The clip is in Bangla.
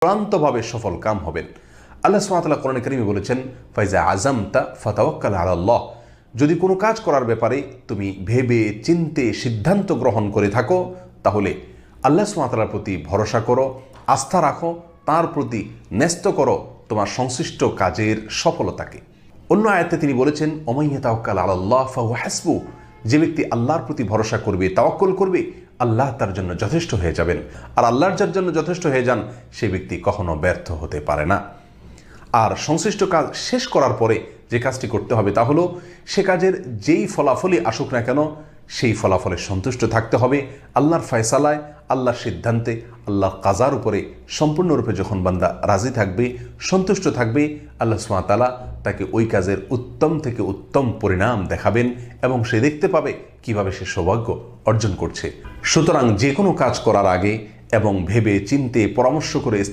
চূড়ান্তভাবে সফল কাম হবেন। আল্লাহ সুবহানাহু ওয়া তাআলা কোরআনে কারীমে বলেছেন, ফাইজা আযামতা ফাতাওয়াক্কাল আলাল্লাহ, যদি কোনো কাজ করার ব্যাপারে তুমি ভেবে চিন্তে সিদ্ধান্ত গ্রহণ করে থাকো, তাহলে আল্লাহ সুবহানাহু ওয়া তাআলার প্রতি ভরসা করো, আস্থা রাখো, তার প্রতি ন্যস্ত করো তোমার সংশ্লিষ্ট কাজের সফলতাকে। অন্য আয়াতে তিনি বলেছেন, ওমান ইয়াতাওয়াক্কাল আলাল্লাহ ফাহুয়া হাসবু, যে ব্যক্তি আল্লাহর প্রতি ভরসা করবে, তাওয়াক্কুল করবে, আল্লাহ তার জন্য যথেষ্ট হয়ে যাবেন। আর আল্লাহর যার জন্য যথেষ্ট হয়ে যান, সেই ব্যক্তি কখনো ব্যর্থ হতে পারে না। আর সংশ্লিষ্ট কাজ শেষ করার পরে যে কাজটি করতে হবে তা হলো, সে কাজের যেই ফলাফলই আসুক না কেন, সেই ফলাফলে সন্তুষ্ট থাকতে হবে। আল্লাহর ফয়সালায়, আল্লাহর সিদ্ধান্তে, আল্লাহর কাজার উপরে সম্পূর্ণরূপে যখন বান্দা রাজি থাকবে, সন্তুষ্ট থাকবে, আল্লাহ সুবহানাহু ওয়া তাআলা তাকে ওই কাজের উত্তম থেকে উত্তম পরিণাম দেখাবেন এবং সে দেখতে পাবে কিভাবে সে সৌভাগ্য অর্জন করছে। সুতরাং যে কোনো কাজ করার আগে এবং ভেবে চিন্তে পরামর্শ করে